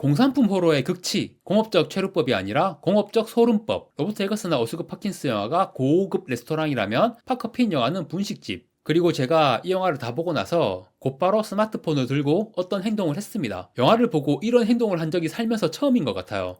공산품 호러의 극치, 공업적 체류법이 아니라 공업적 소름법. 로버트 에거스나 오스크 퍼킨스 영화가 고급 레스토랑이라면 파커 핀 영화는 분식집. 그리고 제가 이 영화를 다 보고 나서 곧바로 스마트폰을 들고 어떤 행동을 했습니다. 영화를 보고 이런 행동을 한 적이 살면서 처음인 것 같아요.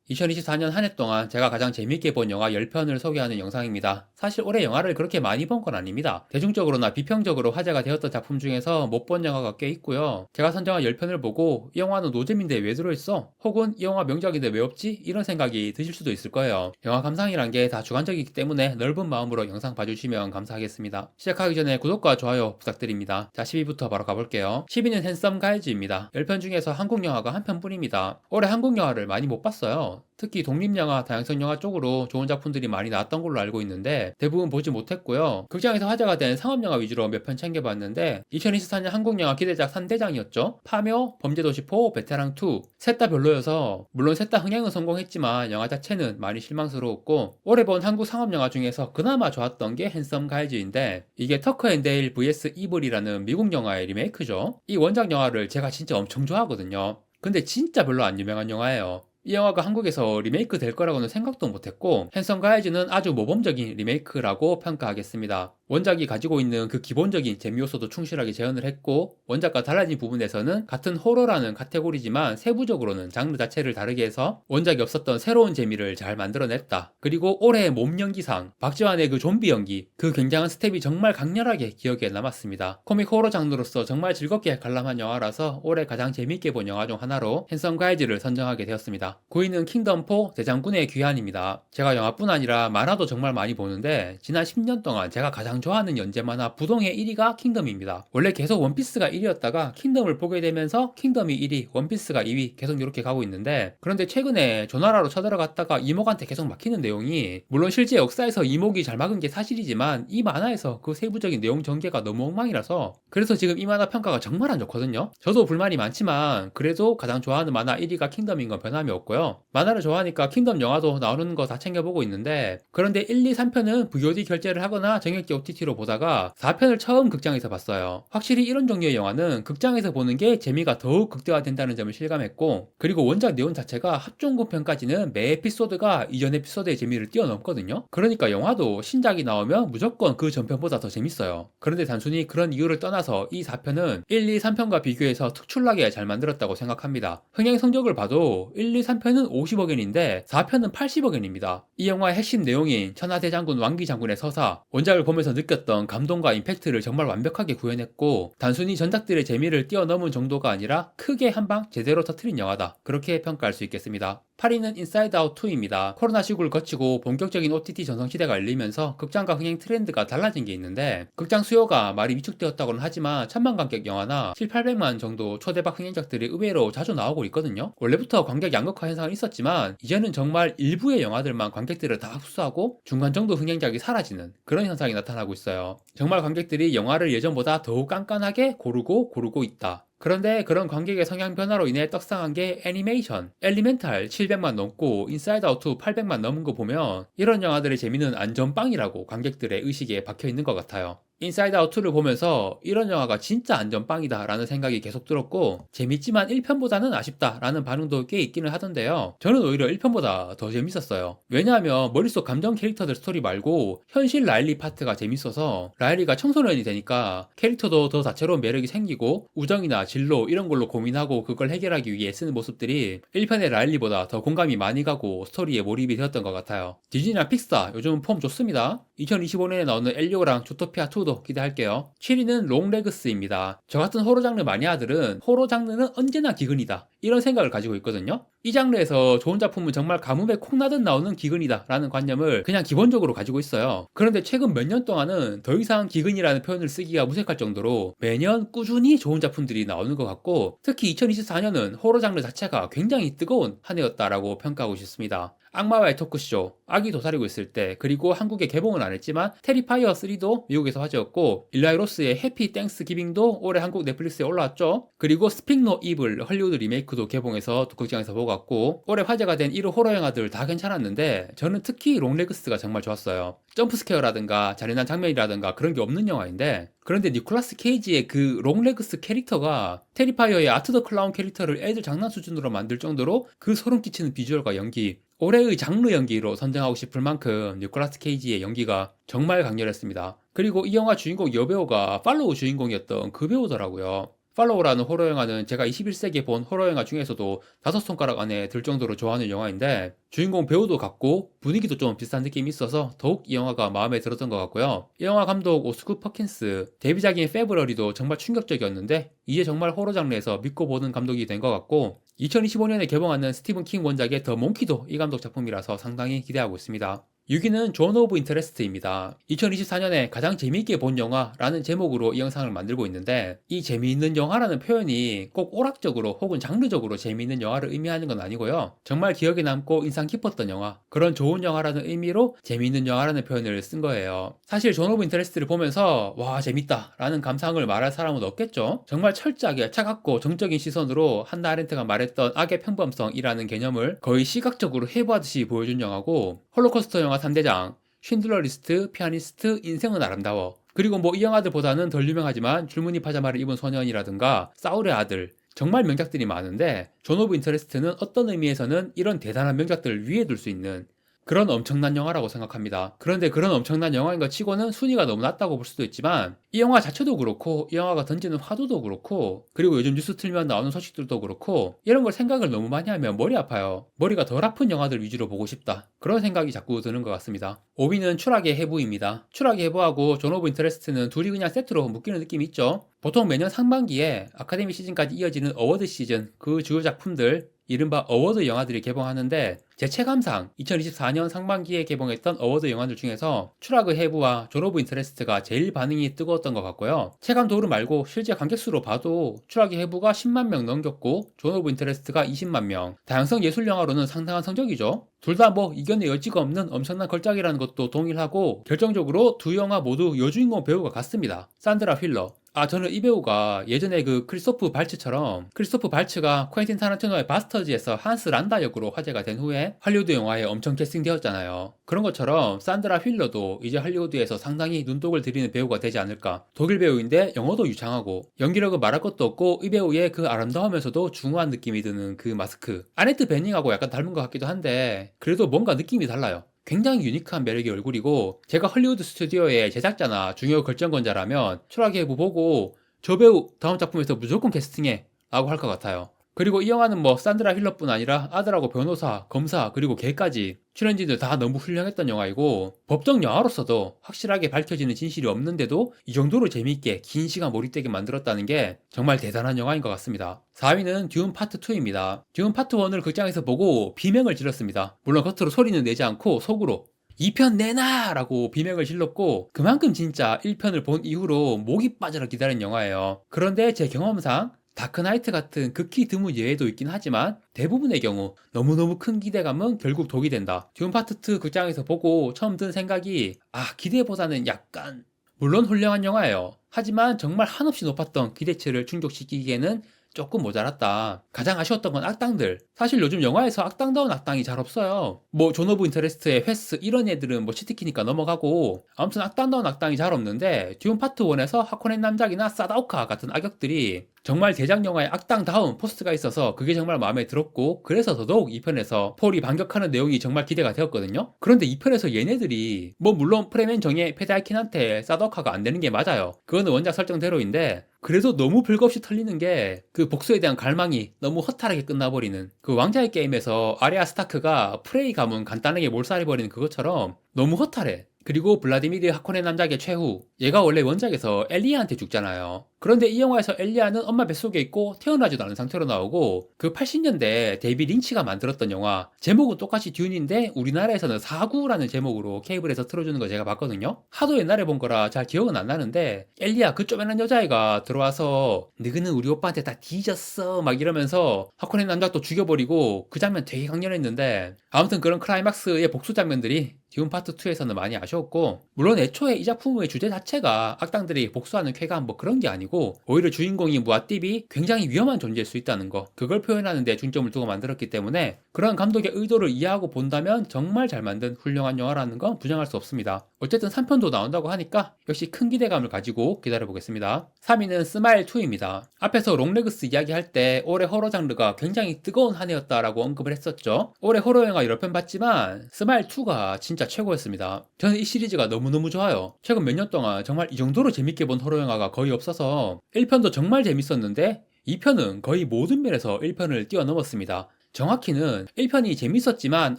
2024년 한 해 동안 제가 가장 재밌게 본 영화 10편을 소개하는 영상입니다. 사실 올해 영화를 그렇게 많이 본 건 아닙니다. 대중적으로나 비평적으로 화제가 되었던 작품 중에서 못 본 영화가 꽤 있고요. 제가 선정한 10편을 보고 이 영화는 노잼인데 왜 들어있어? 혹은 이 영화 명작인데 왜 없지? 이런 생각이 드실 수도 있을 거예요. 영화 감상이란 게 다 주관적이기 때문에 넓은 마음으로 영상 봐주시면 감사하겠습니다. 시작하기 전에 구독과 좋아요 부탁드립니다. 자, 10위부터 바로 가볼게요. 10위는 핸섬 가이즈입니다. 10편 중에서 한국 영화가 한 편뿐입니다. 올해 한국 영화를 많이 못 봤어요. 특히 독립영화, 다양성 영화 쪽으로 좋은 작품들이 많이 나왔던 걸로 알고 있는데 대부분 보지 못했고요. 극장에서 화제가 된 상업영화 위주로 몇 편 챙겨봤는데 2024년 한국영화 기대작 3대장이었죠. 파묘, 범죄도시4, 베테랑2 셋 다 별로여서 물론 셋 다 흥행은 성공했지만 영화 자체는 많이 실망스러웠고 올해 본 한국 상업영화 중에서 그나마 좋았던 게 핸섬 가이즈인데 이게 터커 앤 데일 vs 이블이라는 미국 영화의 리메이크죠. 이 원작 영화를 제가 진짜 엄청 좋아하거든요. 근데 진짜 별로 안 유명한 영화예요. 이 영화가 한국에서 리메이크 될 거라고는 생각도 못했고 핸섬 가이즈는 아주 모범적인 리메이크라고 평가하겠습니다. 원작이 가지고 있는 그 기본적인 재미 요소도 충실하게 재현을 했고 원작과 달라진 부분에서는 같은 호러라는 카테고리지만 세부적으로는 장르 자체를 다르게 해서 원작이 없었던 새로운 재미를 잘 만들어냈다. 그리고 올해의 몸 연기상 박지환의 그 좀비 연기 그 굉장한 스텝이 정말 강렬하게 기억에 남았습니다. 코믹 호러 장르로서 정말 즐겁게 관람한 영화라서 올해 가장 재밌게 본 영화 중 하나로 핸섬 가이즈를 선정하게 되었습니다. 9위는 킹덤4 대장군의 귀환입니다. 제가 영화뿐 아니라 만화도 정말 많이 보는데 지난 10년 동안 제가 가장 좋아하는 연재 만화 부동의 1위가 킹덤입니다. 원래 계속 원피스가 1위였다가 킹덤을 보게 되면서 킹덤이 1위, 원피스가 2위 계속 이렇게 가고 있는데 그런데 최근에 조나라로 쳐들어갔다가 이목한테 계속 막히는 내용이 물론 실제 역사에서 이목이 잘 막은 게 사실이지만 이 만화에서 그 세부적인 내용 전개가 너무 엉망이라서 그래서 지금 이 만화 평가가 정말 안 좋거든요. 저도 불만이 많지만 그래도 가장 좋아하는 만화 1위가 킹덤인 건 변함이 없고요. 만화를 좋아하니까 킹덤 영화도 나오는 거 다 챙겨보고 있는데 그런데 1, 2, 3편은 VOD 결제를 하거나 정액기 OTT로 보다가 4편을 처음 극장에서 봤어요. 확실히 이런 종류의 영화는 극장에서 보는 게 재미가 더욱 극대화된다는 점을 실감했고 그리고 원작 내용 자체가 합종급편까지는 매 에피소드가 이전 에피소드의 재미를 뛰어넘거든요. 그러니까 영화도 신작이 나오면 무조건 그 전편보다 더 재밌어요. 그런데 단순히 그런 이유를 떠나서 이 4편은 1, 2, 3편과 비교해서 특출나게 잘 만들었다고 생각합니다. 흥행 성적을 봐도 1, 2, 3편은 50억엔인데 4편은 80억엔입니다. 이 영화의 핵심 내용인 천하대장군 왕기장군의 서사, 원작을 보면서 느꼈던 감동과 임팩트를 정말 완벽하게 구현했고 단순히 전작들의 재미를 뛰어넘은 정도가 아니라 크게 한 방 제대로 터트린 영화다. 그렇게 평가할 수 있겠습니다. 8위는 인사이드 아웃 2입니다. 코로나 시국을 거치고 본격적인 OTT 전성시대가 열리면서 극장과 흥행 트렌드가 달라진 게 있는데 극장 수요가 많이 위축되었다고는 하지만 천만 관객 영화나 7, 800만 정도 초대박 흥행작들이 의외로 자주 나오고 있거든요. 원래부터 관객 양극화 현상은 있었지만 이제는 정말 일부의 영화들만 관객들을 다 흡수하고 중간 정도 흥행작이 사라지는 그런 현상이 나타나고 있어요. 정말 관객들이 영화를 예전보다 더욱 깐깐하게 고르고 있다. 그런데 그런 관객의 성향 변화로 인해 떡상한 게 애니메이션, 엘리멘탈 700만 넘고 인사이드 아웃 2 800만 넘은 거 보면 이런 영화들의 재미는 안전빵이라고 관객들의 의식에 박혀 있는 것 같아요. 인사이드 아웃 2를 보면서 이런 영화가 진짜 안전빵이다 라는 생각이 계속 들었고 재밌지만 1편보다는 아쉽다 라는 반응도 꽤 있기는 하던데요. 저는 오히려 1편보다 더 재밌었어요. 왜냐하면 머릿속 감정 캐릭터들 스토리 말고 현실 라일리 파트가 재밌어서 라일리가 청소년이 되니까 캐릭터도 더 다채로운 매력이 생기고 우정이나 진로 이런 걸로 고민하고 그걸 해결하기 위해 쓰는 모습들이 1편의 라일리보다 더 공감이 많이 가고 스토리에 몰입이 되었던 것 같아요. 디즈니나 픽사 요즘 폼 좋습니다. 2025년에 나오는 엘리오랑 조토피아 2도 기대할게요. 7위는 롱레그스입니다. 저 같은 호러 장르 마니아들은 호러 장르는 언제나 기근이다 이런 생각을 가지고 있거든요. 이 장르에서 좋은 작품은 정말 가뭄에 콩나듯 나오는 기근이다 라는 관념을 그냥 기본적으로 가지고 있어요. 그런데 최근 몇 년 동안은 더 이상 기근이라는 표현을 쓰기가 무색할 정도로 매년 꾸준히 좋은 작품들이 나오는 것 같고 특히 2024년은 호러 장르 자체가 굉장히 뜨거운 한 해였다라고 평가하고 싶습니다. 악마와의 토크쇼, 악이 도사리고 있을 때, 그리고 한국에 개봉은 안 했지만 테리파이어 3도 미국에서 화제였고 일라이 로스의 해피 땡스 기빙도 올해 한국 넷플릭스에 올라왔죠. 그리고 스픽 노 이블 헐리우드 리메이크 리메이크도 개봉해서 또 극장에서 보고 갔고, 올해 화제가 된 1호 호러 영화들 다 괜찮았는데 저는 특히 롱레그스가 정말 좋았어요. 점프스케어라든가 잔인한 장면이라든가 그런 게 없는 영화인데, 그런데 니콜라스 케이지의 그 롱레그스 캐릭터가 테리파이어의 아트 더 클라운 캐릭터를 애들 장난 수준으로 만들 정도로 그 소름 끼치는 비주얼과 연기, 올해의 장르 연기로 선정하고 싶을 만큼 니콜라스 케이지의 연기가 정말 강렬했습니다. 그리고 이 영화 주인공 여배우가 팔로우 주인공이었던 그 배우더라고요. 팔로우라는 호러 영화는 제가 21세기에 본 호러 영화 중에서도 다섯 손가락 안에 들 정도로 좋아하는 영화인데, 주인공 배우도 같고 분위기도 좀 비슷한 느낌이 있어서 더욱 이 영화가 마음에 들었던 것 같고요. 이 영화 감독 오스쿠 퍼킨스, 데뷔작인 페브러리도 정말 충격적이었는데 이제 정말 호러 장르에서 믿고 보는 감독이 된 것 같고, 2025년에 개봉하는 스티븐 킹 원작의 더 몽키도 이 감독 작품이라서 상당히 기대하고 있습니다. 6위는 존 오브 인터레스트입니다. 2024년에 가장 재미있게 본 영화라는 제목으로 이 영상을 만들고 있는데, 이 재미있는 영화라는 표현이 꼭 오락적으로 혹은 장르적으로 재미있는 영화를 의미하는 건 아니고요. 정말 기억에 남고 인상 깊었던 영화, 그런 좋은 영화라는 의미로 재미있는 영화라는 표현을 쓴 거예요. 사실 존 오브 인터레스트를 보면서 와 재밌다 라는 감상을 말할 사람은 없겠죠. 정말 철저하게 차갑고 정적인 시선으로 한나 아렌트가 말했던 악의 평범성이라는 개념을 거의 시각적으로 해부하듯이 보여준 영화고, 홀로코스터 영화 3대장, 쉰들러 리스트, 피아니스트, 인생은 아름다워, 그리고 뭐 이 영화들보다는 덜 유명하지만 줄무늬 파자마를 입은 소년이라든가 사울의 아들, 정말 명작들이 많은데 존 오브 인터레스트는 어떤 의미에서는 이런 대단한 명작들을 위에 둘 수 있는 그런 엄청난 영화라고 생각합니다. 그런데 그런 엄청난 영화인 것 치고는 순위가 너무 낮다고 볼 수도 있지만, 이 영화 자체도 그렇고 이 영화가 던지는 화두도 그렇고, 그리고 요즘 뉴스 틀면 나오는 소식들도 그렇고, 이런 걸 생각을 너무 많이 하면 머리 아파요. 머리가 덜 아픈 영화들 위주로 보고 싶다, 그런 생각이 자꾸 드는 것 같습니다. 5위는 추락의 해부입니다. 추락의 해부하고 존 오브 인터레스트는 둘이 그냥 세트로 묶이는 느낌이 있죠. 보통 매년 상반기에 아카데미 시즌까지 이어지는 어워드 시즌, 그 주요 작품들, 이른바 어워드 영화들이 개봉하는데, 제 체감상 2024년 상반기에 개봉했던 어워드 영화들 중에서 추락의 해부와 존 오브 인터레스트가 제일 반응이 뜨거웠던 것 같고요. 체감 도르 말고 실제 관객수로 봐도 추락의 해부가 10만 명 넘겼고 존 오브 인터레스트가 20만 명, 다양성 예술 영화로는 상당한 성적이죠. 둘 다 뭐 이견의 여지가 없는 엄청난 걸작이라는 것도 동일하고, 결정적으로 두 영화 모두 여주인공 배우가 같습니다. 산드라 휠러. 저는 이 배우가 예전에 그 크리스토프 발츠처럼, 크리스토프 발츠가 퀸틴 타란티노의 바스터즈에서 한스 란다 역으로 화제가 된 후에 할리우드 영화에 엄청 캐스팅되었잖아요. 그런 것처럼 산드라 휠러도 이제 할리우드에서 상당히 눈독을 들이는 배우가 되지 않을까. 독일 배우인데 영어도 유창하고 연기력은 말할 것도 없고, 이 배우의 그 아름다우면서도 중후한 느낌이 드는 그 마스크, 아네트 베닝하고 약간 닮은 것 같기도 한데 그래도 뭔가 느낌이 달라요. 굉장히 유니크한 매력의 얼굴이고, 제가 헐리우드 스튜디오의 제작자나 중요 결정권자라면 추락의 해부 보고 저 배우 다음 작품에서 무조건 캐스팅해 라고 할 것 같아요. 그리고 이 영화는 뭐 산드라 힐러뿐 아니라 아들하고 변호사, 검사, 그리고 걔까지 출연진들 다 너무 훌륭했던 영화이고, 법정 영화로서도 확실하게 밝혀지는 진실이 없는데도 이 정도로 재미있게 긴 시간 몰입되게 만들었다는 게 정말 대단한 영화인 것 같습니다. 4위는 듀운 파트 2입니다. 듀운 파트 1을 극장에서 보고 비명을 질렀습니다. 물론 겉으로 소리는 내지 않고 속으로 2편 내놔! 라고 비명을 질렀고, 그만큼 진짜 1편을 본 이후로 목이 빠져라 기다린 영화예요. 그런데 제 경험상 다크나이트 같은 극히 드문 예외도 있긴 하지만 대부분의 경우 너무너무 큰 기대감은 결국 독이 된다. 듀운 파트 2 극장에서 보고 처음 든 생각이, 기대보다는 약간, 물론 훌륭한 영화예요. 하지만 정말 한없이 높았던 기대치를 충족시키기에는 조금 모자랐다. 가장 아쉬웠던 건 악당들. 사실 요즘 영화에서 악당다운 악당이 잘 없어요. 뭐 존 오브 인터레스트의 회스 이런 애들은 뭐 치트키니까 넘어가고, 아무튼 악당다운 악당이 잘 없는데 듀운 파트 1에서 하코넨 남작이나 사다오카 같은 악역들이 정말 대작 영화의 악당다운 포스가 있어서 그게 정말 마음에 들었고, 그래서 더더욱 2편에서 폴이 반격하는 내용이 정말 기대가 되었거든요. 그런데 2편에서 얘네들이 뭐 물론 프레멘 정예 페다이킨한테 사다오카가 안 되는 게 맞아요. 그거는 원작 설정대로인데, 그래도 너무 별거 없이 털리는 게 그 복수에 대한 갈망이 너무 허탈하게 끝나버리는, 그 왕자의 게임에서 아리아 스타크가 프레이 가문 간단하게 몰살해버리는 그것처럼 너무 허탈해. 그리고 블라디미르 하코넨 남작의 최후, 얘가 원래 원작에서 엘리아한테 죽잖아요. 그런데 이 영화에서 엘리아는 엄마 뱃속에 있고 태어나지도 않은 상태로 나오고, 그 80년대 데이비 린치가 만들었던 영화, 제목은 똑같이 듄인데 우리나라에서는 사구라는 제목으로 케이블에서 틀어주는 거 제가 봤거든요. 하도 옛날에 본 거라 잘 기억은 안 나는데, 엘리아 그 쪼매난 여자애가 들어와서 너희는 우리 오빠한테 다 뒤졌어 막 이러면서 하코넨 남작도 죽여버리고, 그 장면 되게 강렬했는데, 아무튼 그런 클라이막스의 복수 장면들이 듀운 파트 2에서는 많이 아쉬웠고, 물론 애초에 이 작품의 주제 자체가 자체가 악당들이 복수하는 쾌감 뭐 그런 게 아니고 오히려 주인공인 무아띠비 굉장히 위험한 존재일 수 있다는 거, 그걸 표현하는 데 중점을 두고 만들었기 때문에 그런 감독의 의도를 이해하고 본다면 정말 잘 만든 훌륭한 영화라는 건 부정할 수 없습니다. 어쨌든 3편도 나온다고 하니까 역시 큰 기대감을 가지고 기다려보겠습니다. 3위는 스마일2입니다. 앞에서 롱레그스 이야기할 때 올해 호러 장르가 굉장히 뜨거운 한 해였다라고 언급을 했었죠. 올해 호러 영화 여러 편 봤지만 스마일2가 진짜 최고였습니다. 저는 이 시리즈가 너무너무 좋아요. 최근 몇 년 동안 정말 이 정도로 재밌게 본 호러 영화가 거의 없어서 1편도 정말 재밌었는데 2편은 거의 모든 면에서 1편을 뛰어넘었습니다. 정확히는 1편이 재밌었지만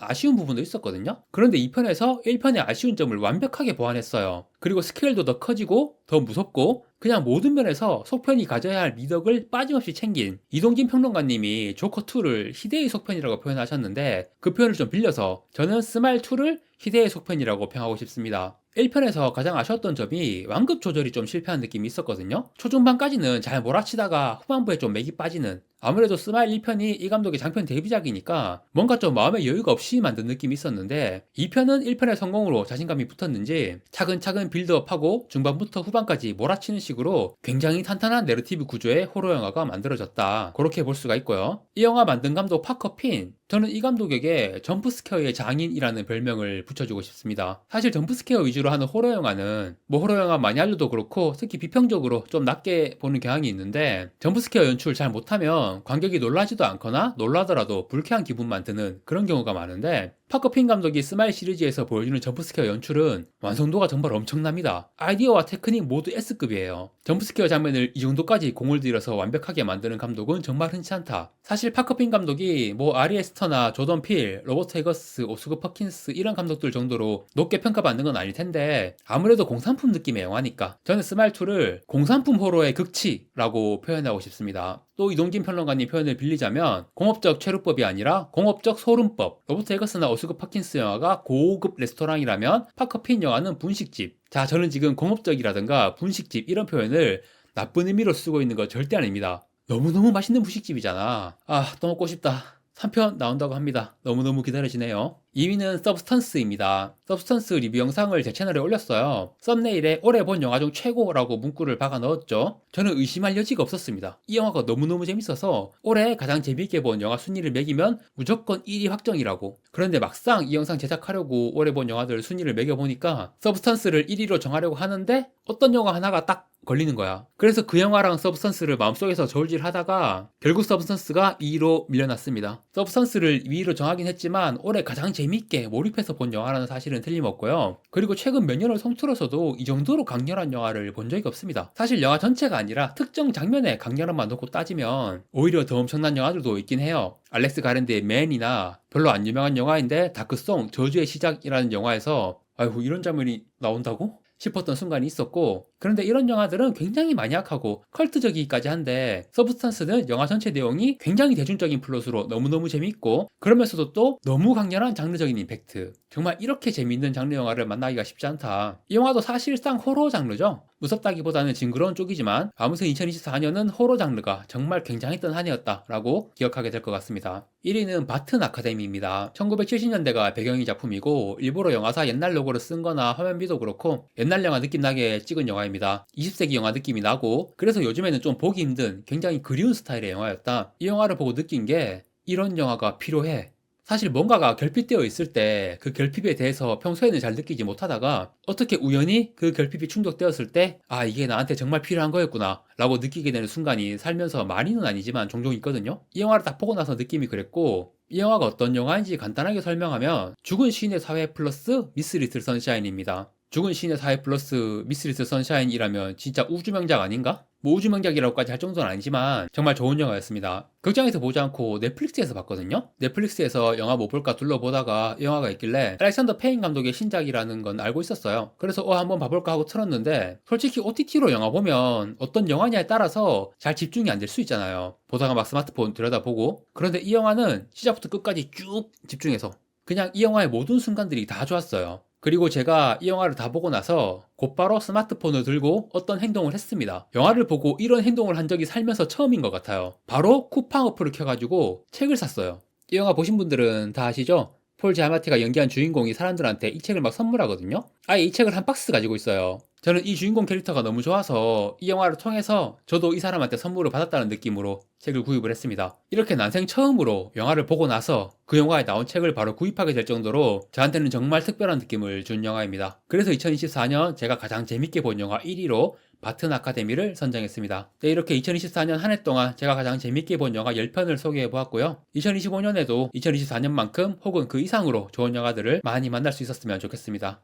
아쉬운 부분도 있었거든요. 그런데 2편에서 1편의 아쉬운 점을 완벽하게 보완했어요. 그리고 스케일도 더 커지고 더 무섭고 그냥 모든 면에서 속편이 가져야 할 미덕을 빠짐없이 챙긴, 이동진 평론가님이 조커2를 희대의 속편이라고 표현하셨는데 그 표현을 좀 빌려서 저는 스마일2를 희대의 속편이라고 평하고 싶습니다. 1편에서 가장 아쉬웠던 점이 완급 조절이 좀 실패한 느낌이 있었거든요. 초중반까지는 잘 몰아치다가 후반부에 좀 맥이 빠지는, 아무래도 스마일 1편이 이 감독의 장편 데뷔작이니까 뭔가 좀 마음의 여유가 없이 만든 느낌이 있었는데 2편은 1편의 성공으로 자신감이 붙었는지 차근차근 빌드업하고 중반부터 후반까지 몰아치는 식으로 굉장히 탄탄한 내러티브 구조의 호러 영화가 만들어졌다, 그렇게 볼 수가 있고요. 이 영화 만든 감독 파커 핀, 저는 이 감독에게 점프스퀘어의 장인이라는 별명을 붙여주고 싶습니다. 사실 점프스퀘어 위주로 하는 호러 영화는 뭐 호러 영화 많이 알려도 그렇고 특히 비평적으로 좀 낮게 보는 경향이 있는데 점프스퀘어 연출 잘 못하면 관객이 놀라지도 않거나 놀라더라도 불쾌한 기분만 드는 그런 경우가 많은데 파커 핀 감독이 스마일 시리즈에서 보여주는 점프스퀘어 연출은 완성도가 정말 엄청납니다. 아이디어와 테크닉 모두 S급이에요. 점프스퀘어 장면을 이 정도까지 공을 들여서 완벽하게 만드는 감독은 정말 흔치 않다. 사실 파커 핀 감독이 뭐 아리 에스터나 조던 필, 로버트 에거스, 오스고 퍼킨스 이런 감독들 정도로 높게 평가받는 건 아닐 텐데 아무래도 공산품 느낌의 영화니까 저는 스마일2를 공산품 호러의 극치라고 표현하고 싶습니다. 또 이동진 평론가님 표현을 빌리자면 공업적 체류법이 아니라 공업적 소름법, 로버트 에거스나 오스고 퍼킨스 영화가 고급 레스토랑이라면 파커 핀 영화는 분식집. 자, 저는 지금 공업적이라든가 분식집 이런 표현을 나쁜 의미로 쓰고 있는 거 절대 아닙니다. 너무너무 맛있는 분식집이잖아. 아, 또 먹고 싶다. 3편 나온다고 합니다. 너무너무 기다려지네요. 2위는 서브스턴스입니다. 서브스턴스 리뷰 영상을 제 채널에 올렸어요. 썸네일에 올해 본 영화 중 최고라고 문구를 박아 넣었죠. 저는 의심할 여지가 없었습니다. 이 영화가 너무너무 재밌어서 올해 가장 재밌게 본 영화 순위를 매기면 무조건 1위 확정이라고. 그런데 막상 이 영상 제작하려고 올해 본 영화들 순위를 매겨보니까 서브스턴스를 1위로 정하려고 하는데 어떤 영화 하나가 딱 걸리는 거야. 그래서 그 영화랑 서브스턴스를 마음속에서 저울질 하다가 결국 서브스턴스가 2위로 밀려났습니다. 서브스턴스를 2위로 정하긴 했지만 올해 가장 재밌게 몰입해서 본 영화라는 사실은 틀림없고요. 그리고 최근 몇 년을 통틀어서도 이 정도로 강렬한 영화를 본 적이 없습니다. 사실 영화 전체가 아니라 특정 장면의 강렬함만 놓고 따지면 오히려 더 엄청난 영화들도 있긴 해요. 알렉스 가랜드의 맨이나 별로 안 유명한 영화인데 다크송 저주의 시작이라는 영화에서 아이고 이런 장면이 나온다고? 싶었던 순간이 있었고, 그런데 이런 영화들은 굉장히 마니악하고 컬트적이기까지 한데 서브스턴스는 영화 전체 내용이 굉장히 대중적인 플롯으로 너무너무 재밌고 그러면서도 또 너무 강렬한 장르적인 임팩트, 정말 이렇게 재밌는 장르 영화를 만나기가 쉽지 않다. 이 영화도 사실상 호러 장르죠. 무섭다기보다는 징그러운 쪽이지만 아무튼 2024년은 호러 장르가 정말 굉장했던 한 해였다라고 기억하게 될 것 같습니다. 1위는 바튼 아카데미입니다. 1970년대가 배경인 작품이고 일부러 영화사 옛날 로고를 쓴 거나 화면비도 그렇고 옛날 영화 느낌 나게 찍은 영화입니다. 20세기 영화 느낌이 나고 그래서 요즘에는 좀 보기 힘든 굉장히 그리운 스타일의 영화였다. 이 영화를 보고 느낀 게 이런 영화가 필요해. 사실 뭔가가 결핍되어 있을 때 그 결핍에 대해서 평소에는 잘 느끼지 못하다가 어떻게 우연히 그 결핍이 충족되었을 때 아 이게 나한테 정말 필요한 거였구나 라고 느끼게 되는 순간이 살면서 많이는 아니지만 종종 있거든요. 이 영화를 딱 보고 나서 느낌이 그랬고, 이 영화가 어떤 영화인지 간단하게 설명하면 죽은 시인의 사회 플러스 미스 리틀 선샤인입니다. 죽은 시인의 사회 플러스 미스 리틀 선샤인이라면 진짜 우주명작 아닌가? 뭐 우주명작이라고까지 할 정도는 아니지만 정말 좋은 영화였습니다. 극장에서 보지 않고 넷플릭스에서 봤거든요. 넷플릭스에서 영화 뭐 볼까 둘러보다가 이 영화가 있길래 알렉산더 페인 감독의 신작이라는 건 알고 있었어요. 그래서 한번 봐볼까 하고 틀었는데 솔직히 OTT로 영화 보면 어떤 영화냐에 따라서 잘 집중이 안 될 수 있잖아요. 보다가 막 스마트폰 들여다보고. 그런데 이 영화는 시작부터 끝까지 쭉 집중해서 그냥 이 영화의 모든 순간들이 다 좋았어요. 그리고 제가 이 영화를 다 보고 나서 곧바로 스마트폰을 들고 어떤 행동을 했습니다. 영화를 보고 이런 행동을 한 적이 살면서 처음인 것 같아요. 바로 쿠팡 어플을 켜가지고 책을 샀어요. 이 영화 보신 분들은 다 아시죠? 폴 지아마티가 연기한 주인공이 사람들한테 이 책을 막 선물하거든요. 아예 이 책을 한 박스 가지고 있어요. 저는 이 주인공 캐릭터가 너무 좋아서 이 영화를 통해서 저도 이 사람한테 선물을 받았다는 느낌으로 책을 구입을 했습니다. 이렇게 난생 처음으로 영화를 보고 나서 그 영화에 나온 책을 바로 구입하게 될 정도로 저한테는 정말 특별한 느낌을 준 영화입니다. 그래서 2024년 제가 가장 재밌게 본 영화 1위로 바튼 아카데미를 선정했습니다. 네, 이렇게 2024년 한 해 동안 제가 가장 재밌게 본 영화 10편을 소개해 보았고요. 2025년에도 2024년만큼 혹은 그 이상으로 좋은 영화들을 많이 만날 수 있었으면 좋겠습니다.